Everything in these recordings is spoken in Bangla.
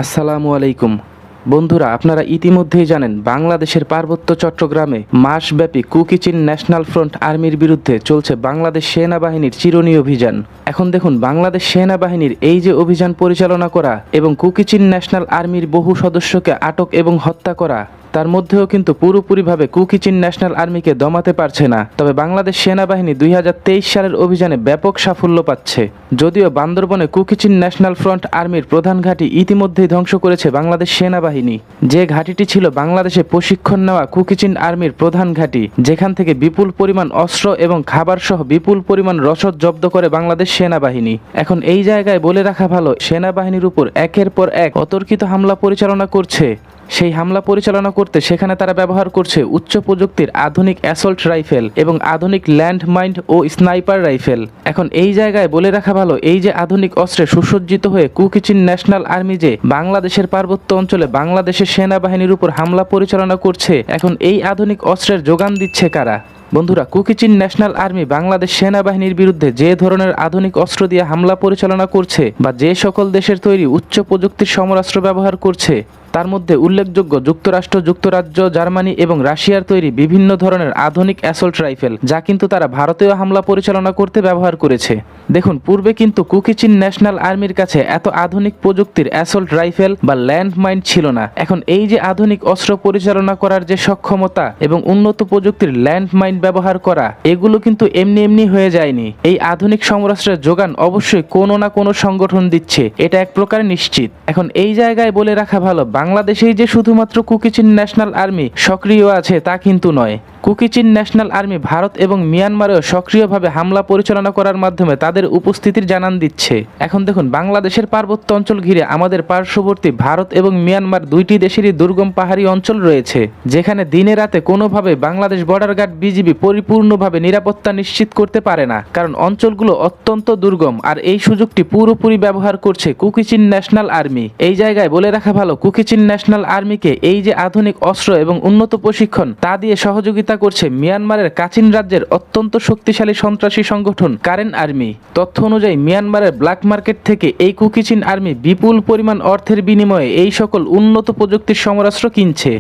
আসসালামু আলাইকুম বন্ধুরা, আপনারা ইতিমধ্যেই জানেন বাংলাদেশের পার্বত্য চট্টগ্রামে মাসব্যাপী কুকি-চিন ন্যাশনাল ফ্রন্ট আর্মির বিরুদ্ধে চলছে বাংলাদেশ সেনাবাহিনীর চিরুনি অভিযান। এখন দেখুন, বাংলাদেশ সেনাবাহিনীর এই যে অভিযান পরিচালনা করা এবং কুকি-চিন ন্যাশনাল আর্মির বহু সদস্যকে আটক এবং হত্যা করা, তার মধ্যেও কিন্তু পুরোপুরিভাবে কুকি-চিন ন্যাশনাল আর্মিকে দমাতে পারছে না। তবে বাংলাদেশ সেনাবাহিনী 2023 সালের অভিযানে ব্যাপক সাফল্য পাচ্ছে। যদিও বান্দরবনে কুকি-চিন ন্যাশনাল ফ্রন্ট আর্মির প্রধান ঘাঁটি ইতিমধ্যেই ধ্বংস করেছে বাংলাদেশ সেনাবাহিনী, যে ঘাঁটিটি ছিল বাংলাদেশে প্রশিক্ষণ নেওয়া কুকি-চিন আর্মির প্রধান ঘাঁটি, যেখান থেকে বিপুল পরিমাণ অস্ত্র এবং খাবার সহ বিপুল পরিমাণ রসদ জব্দ করে বাংলাদেশ সেনাবাহিনী। এখন এই জায়গায় বলে রাখা ভালো, সেনাবাহিনীর উপর একের পর এক অতর্কিত হামলা পরিচালনা করছে। সেই হামলা পরিচালনা করতে সেখানে তারা ব্যবহার করছে উচ্চ প্রযুক্তির আধুনিক অ্যাসল্ট রাইফেল এবং আধুনিক ল্যান্ড মাইন ও স্নাইপার রাইফেল। এখন এই জায়গায় বলে রাখা ভালো, এই যে আধুনিক অস্ত্রে সুসজ্জিত হয়ে কুকি-চিন ন্যাশনাল আর্মি যে বাংলাদেশের পার্বত্য অঞ্চলে বাংলাদেশের সেনাবাহিনীর উপর হামলা পরিচালনা করছে, এখন এই আধুনিক অস্ত্রের যোগান দিচ্ছে কারা? বন্ধুরা, কুকি-চিন ন্যাশনাল আর্মি বাংলাদেশ সেনাবাহিনীর বিরুদ্ধে যে ধরনের আধুনিক অস্ত্র দিয়ে হামলা পরিচালনা করছে বা যে সকল দেশের তৈরি উচ্চ প্রযুক্তির সমরাস্ত্র ব্যবহার করছে, তার মধ্যে উল্লেখযোগ্য যুক্তরাষ্ট্র, যুক্তরাজ্য, জার্মানি এবং রাশিয়ার তৈরি বিভিন্ন ধরনের আধুনিক অ্যাসল্ট রাইফেল, যা কিন্তু তারা ভারতীয় হামলা পরিচালনা করতে ব্যবহার করেছে। দেখুন, পূর্বে কিন্তু কুকি-চিন ন্যাশনাল আর্মির কাছে এত আধুনিক প্রযুক্তির অ্যাসল্ট রাইফেল বা ল্যান্ড মাইন ছিল না। এখন এই যে আধুনিক অস্ত্র পরিচালনা করার যে সক্ষমতা এবং উন্নত প্রযুক্তির ল্যান্ড মাইন ব্যবহার করা, এগুলো কিন্তু এমনি এমনি হয়ে যায়নি। এই আধুনিক সমরাস্ত্রের যোগান অবশ্যই কোনো না কোনো সংগঠন দিচ্ছে, এটা এক প্রকার নিশ্চিত। এখন এই জায়গায় বলে রাখা ভালো, বাংলাদেশেই যে শুধুমাত্র কুকি-চিন ন্যাশনাল আর্মি সক্রিয় আছে তা কিন্তু নয়। কুকি-চিন ন্যাশনাল আর্মি ভারত এবং মিয়ানমারেও সক্রিয়ভাবে হামলা পরিচালনা করার মাধ্যমে তাদের উপস্থিতির জানান দিচ্ছে। এখন দেখুন, বাংলাদেশের পার্বত্য অঞ্চল ঘিরে আমাদের পার্শ্ববর্তী ভারত এবং মিয়ানমার দুইটি দেশেরই দুর্গম পাহাড়ি অঞ্চল রয়েছে, যেখানে দিনে রাতে কোনোভাবে বাংলাদেশ বর্ডার গার্ড বিজিবি পরিপূর্ণভাবে নিরাপত্তা নিশ্চিত করতে পারে না, কারণ অঞ্চলগুলো অত্যন্ত দুর্গম। আর এই সুযোগটি পুরোপুরি ব্যবহার করছে কুকি-চিন ন্যাশনাল আর্মি। এই জায়গায় বলে রাখা ভালো, কুকি-চিন ন্যাশনাল আর্মিকে এই যে আধুনিক অস্ত্র এবং উন্নত প্রশিক্ষণ তা দিয়ে সহযোগিতা করছে মিয়ানমারের কাচিন রাজ্যের অত্যন্ত শক্তিশালী সন্ত্রাসী সংগঠন কারেন আর্মি। তথ্য অনুযায়ী মিয়ানমারের ব্ল্যাক মার্কেট থেকে এই কুকি-চিন আর্মি বিপুল পরিমাণ অর্থের বিনিময়ে এই সকল উন্নত প্রযুক্তির সমরাস্ত্র কিনছে।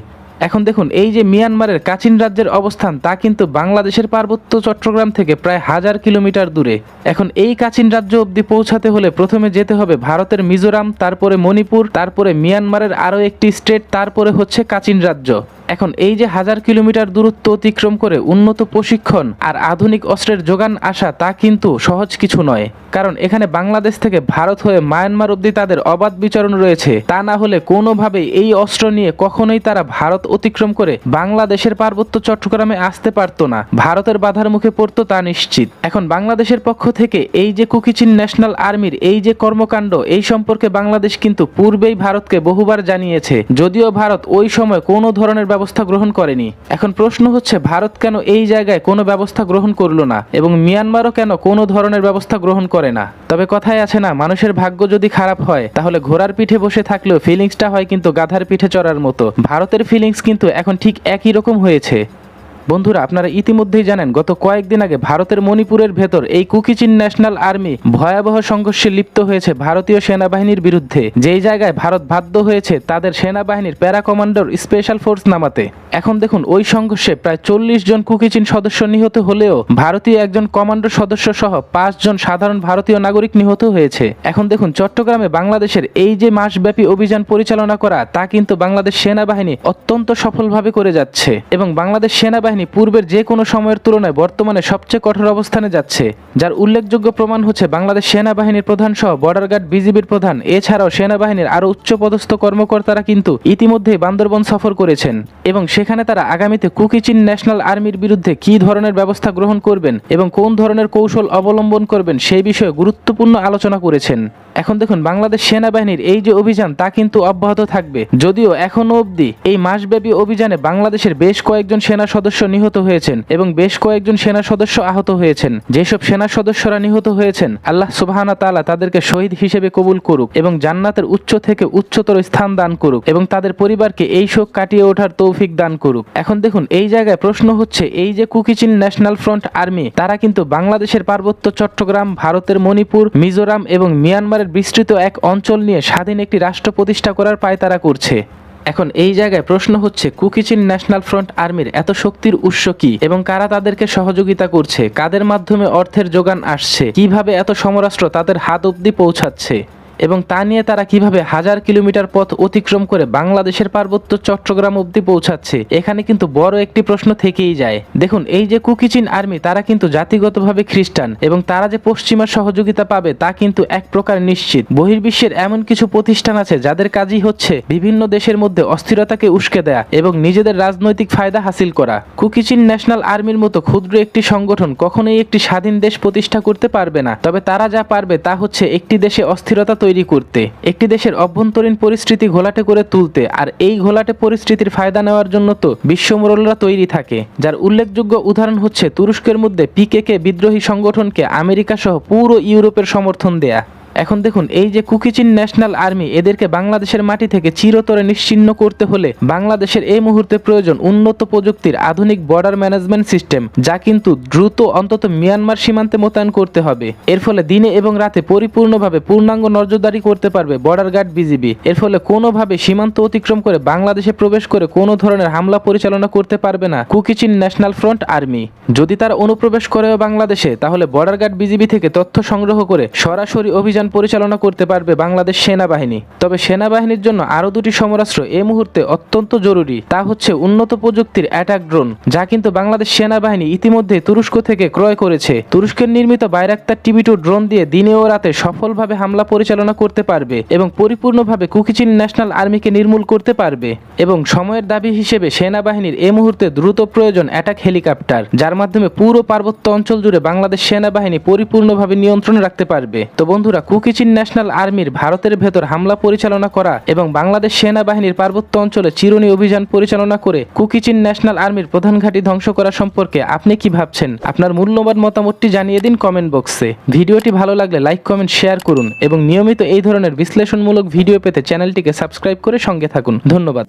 এখন দেখুন, এই যে মিয়ানমারের কাচিন রাজ্যের অবস্থান, তা কিন্তু বাংলাদেশের পার্বত্য চট্টগ্রাম থেকে প্রায় 1000 কিলোমিটার দূরে। এখন এই কাচিন রাজ্য অবধি পৌঁছাতে হলে প্রথমে যেতে হবে ভারতের মিজোরাম, তারপরে মণিপুর, তারপরে মিয়ানমারের আরও একটি স্টেট, তারপরে হচ্ছে কাচিন রাজ্য। এখন এই যে 1000 কিলোমিটার দূরত্ব অতিক্রম করে উন্নত প্রশিক্ষণ আর আধুনিক অস্ত্রের যোগান আসা, তা কিন্তু সহজ কিছু নয়, কারণ এখানে বাংলাদেশ থেকে ভারত হয়ে মায়ানমার অবধি তাদের অবাধ বিচরণ রয়েছে। তা না হলে কোনোভাবেই এই অস্ত্র নিয়ে কখনোই তারা ভারত অতিক্রম করে বাংলাদেশের পার্বত্য চট্টগ্রামে আসতে পারতো না, ভারতের বাধার মুখে পড়তো তা নিশ্চিত। এখন বাংলাদেশের পক্ষ থেকে এই যে কুকি-চিন ন্যাশনাল আর্মির এই যে কর্মকাণ্ড, এই সম্পর্কে বাংলাদেশ কিন্তু পূর্বেই ভারতকে বহুবার জানিয়েছে, যদিও ভারত ওই সময় কোনো ধরনের ব্যবস্থা গ্রহণ করেনি। এখন প্রশ্ন হচ্ছে, ভারত কেন এই জায়গায় কোনো ব্যবস্থা গ্রহণ করলো না এবং মিয়ানমারও কেন কোনো ধরনের ব্যবস্থা গ্রহণ করে না? তবে কথায় আছে না, মানুষের ভাগ্য যদি খারাপ হয় তাহলে ঘোড়ার পিঠে বসে থাকলেও ফিলিংসটা হয় কিন্তু গাধার পিঠে চড়ার মতো। ভারতের ফিলিংস কিন্তু এখন ঠিক একই রকম হয়েছে। বন্ধুরা, আপনারা ইতিমধ্যেই জানেন, গত কয়েকদিন আগে ভারতের মণিপুরের ভেতর এই কুকি-চিন ন্যাশনাল আর্মি ভয়াবহ সংঘর্ষে লিপ্ত হয়েছে ভারতীয় সেনাবাহিনীর বিরুদ্ধে, যেই জায়গায় ভারত বাধ্য হয়েছে তাদের সেনাবাহিনীর প্যারা কমান্ডার স্পেশাল ফোর্স নামাতে। এখন দেখুন, ওই সংঘর্ষে প্রায় 40 জন কুকি-চিন সদস্য নিহত হলেও ভারতীয় একজন কমান্ডো সদস্য সহ 5 জন সাধারণ ভারতীয় নাগরিক নিহত হয়েছে। এখন দেখুন, চট্টগ্রামে বাংলাদেশের এই যে মাসব্যাপী অভিযান পরিচালনা করা, তা কিন্তু বাংলাদেশ সেনাবাহিনী অত্যন্ত সফলভাবে করে যাচ্ছে এবং বাংলাদেশ সেনাবাহিনী পূর্বের যে কোনো সময়ের তুলনায় বর্তমানে সবচেয়ে কঠোর অবস্থানে যাচ্ছে, যার উল্লেখযোগ্য প্রমাণ হচ্ছে বাংলাদেশ সেনাবাহিনীর প্রধান সহ বর্ডার গার্ড বিজিবির প্রধান, এছাড়াও সেনাবাহিনীর আরও উচ্চপদস্থ কর্মকর্তারা কিন্তু ইতিমধ্যেই বান্দরবন সফর করেছেন এবং সেখানে তারা আগামীতে কুকি-চিন ন্যাশনাল আর্মির বিরুদ্ধে কী ধরনের ব্যবস্থা গ্রহণ করবেন এবং কোন ধরনের কৌশল অবলম্বন করবেন সেই বিষয়ে গুরুত্বপূর্ণ আলোচনা করেছেন। এখন দেখুন, বাংলাদেশ সেনাবাহিনীর এই যে অভিযান, তা কিন্তু অব্যাহত থাকবে, যদিও এখনো অবধি এই মাসব্যাপী অভিযানে বাংলাদেশের বেশ কয়েকজন সেনা সদস্য নিহত হয়েছেন এবং বেশ কয়েকজন সেনা সদস্য আহত হয়েছেন। যেসব সেনা সদস্যরা নিহত হয়েছেন, আল্লাহ সুবহানাহু ওয়া তাআলা তাদেরকে শহীদ হিসেবে কবুল করুক এবং জান্নাতের উচ্চ থেকে উচ্চতর স্থান দান করুক এবং তাদের পরিবারকে এই শোক কাটিয়ে ওঠার তৌফিক দান করুক। এখন দেখুন, এই জায়গায় প্রশ্ন হচ্ছে, এই যে কুকি-চিন ন্যাশনাল ফ্রন্ট আর্মি, তারা কিন্তু বাংলাদেশের পার্বত্য চট্টগ্রাম, ভারতের মণিপুর, মিজোরাম এবং মিয়ানমারের বিস্তৃত এক অঞ্চল নিয়ে স্বাধীন একটি রাষ্ট্র প্রতিষ্ঠা করার পায়তারা করছে। এখন এই জায়গায় প্রশ্ন হচ্ছে, কুকি চিন ন্যাশনাল ফ্রন্ট আর্মির এত শক্তির উৎস কি এবং কারা তাদেরকে সহযোগিতা করছে, কাদের মাধ্যমে অর্থের যোগান আসছে, কিভাবে এত সমরাস্ত্র তাদের হাত অবধি পৌঁছাচ্ছে এবং তা নিয়ে তারা কিভাবে হাজার কিলোমিটার পথ অতিক্রম করে বাংলাদেশের পার্বত্য চট্টগ্রাম অবধি পৌঁছাচ্ছে। এখানে কিন্তু বড় একটি প্রশ্ন থেকেই যায়। দেখুন, এই যে কুকি চিন আর্মি, তারা কিন্তু জাতিগতভাবে খ্রিস্টান এবং তারা যে পশ্চিমার সহযোগিতা পাবে তা কিন্তু এক প্রকার নিশ্চিত। বহির্বিশ্বের এমন কিছু প্রতিষ্ঠান আছে যাদের কাজই হচ্ছে বিভিন্ন দেশের মধ্যে অস্থিরতাকে উস্কে দেয়া এবং নিজেদের রাজনৈতিক ফায়দা হাসিল করা। কুকি চিন ন্যাশনাল আর্মির মতো ক্ষুদ্র একটি সংগঠন কখনোই একটি স্বাধীন দেশ প্রতিষ্ঠা করতে পারবে না। তবে তারা যা পারবে তা হচ্ছে একটি দেশে অস্থিরতা তৈরি করতে, একটি দেশের অভ্যন্তরীণ পরিস্থিতি ঘোলাটে করে তুলতে। আর এই ঘোলাটে পরিস্থিতির ফায়দা নেওয়ার জন্য তো বিশ্বমোড়লরা তৈরি থাকে, যার উল্লেখযোগ্য উদাহরণ হচ্ছে তুরস্কের মধ্যে পিকেকে বিদ্রোহী সংগঠনকে আমেরিকা সহ পুরো ইউরোপের সমর্থন দেয়া। এখন দেখুন, এই যে কুকি চিন ন্যাশনাল আর্মি, এদেরকে বাংলাদেশের মাটি থেকে চিরতরে নিশ্চিহ্ন করতে হলে বাংলাদেশের এই মুহূর্তে প্রয়োজন উন্নত প্রযুক্তির আধুনিক বর্ডার ম্যানেজমেন্ট সিস্টেম, যা কিন্তু দ্রুত অন্তত মিয়ানমার সীমান্তে মোতায়েন করতে হবে। এর ফলে দিনে এবং রাতে পরিপূর্ণভাবে পূর্ণাঙ্গ নজরদারি করতে পারবে বর্ডার গার্ড বিজিবি। এর ফলে কোনোভাবে সীমান্ত অতিক্রম করে বাংলাদেশে প্রবেশ করে কোনো ধরনের হামলা পরিচালনা করতে পারবে না কুকি চিন ন্যাশনাল ফ্রন্ট আর্মি। যদি তারা অনুপ্রবেশ করেও বাংলাদেশে, তাহলে বর্ডার গার্ড বিজিবি থেকে তথ্য সংগ্রহ করে সরাসরি অভিযান পরিচালনা করতে পারবে বাংলাদেশ সেনাবাহিনী। তবে সেনাবাহিনীর জন্য আরও দুটি সমরাস্ত্র এই মুহূর্তে অত্যন্ত জরুরি, তা হচ্ছে উন্নত প্রযুক্তির অ্যাটাক ড্রোন, যা কিন্তু বাংলাদেশ সেনাবাহিনী ইতিমধ্যে তুরস্ক থেকে ক্রয় করেছে। তুরস্কের নির্মিত বাইরাক্তার টিভি-2 ড্রোন দিয়ে দিনে ও রাতে সফলভাবে হামলা পরিচালনা করতে পারবে এবং পরিপূর্ণভাবে কুকি চিন ন্যাশনাল আর্মিকে নির্মূল করতে পারবে। এবং সময়ের দাবি হিসেবে সেনাবাহিনীর এই মুহূর্তে দ্রুত প্রয়োজন অ্যাটাক হেলিকপ্টার, যার মাধ্যমে পুরো পার্বত্য অঞ্চল জুড়ে বাংলাদেশ সেনাবাহিনী পরিপূর্ণভাবে নিয়ন্ত্রণে রাখতে পারবে। তো বন্ধুরা, কুকি চিন ন্যাশনাল আর্মির ভারতের ভেতর হামলা পরিচালনা করা এবং বাংলাদেশ সেনাবাহিনীর পার্বত্য অঞ্চলে চিরুনি অভিযান পরিচালনা করে কুকি চিন ন্যাশনাল আর্মির প্রধান ঘাঁটি ধ্বংস করা সম্পর্কে আপনি কি ভাবছেন? আপনার মূল্যবান মতামতটি জানিয়ে দিন কমেন্ট বক্সে। ভিডিওটি ভালো লাগলে লাইক, কমেন্ট, শেয়ার করুন এবং নিয়মিত এই ধরনের বিশ্লেষণমূলক ভিডিও পেতে চ্যানেলটিকে সাবস্ক্রাইব করে সঙ্গে থাকুন। ধন্যবাদ।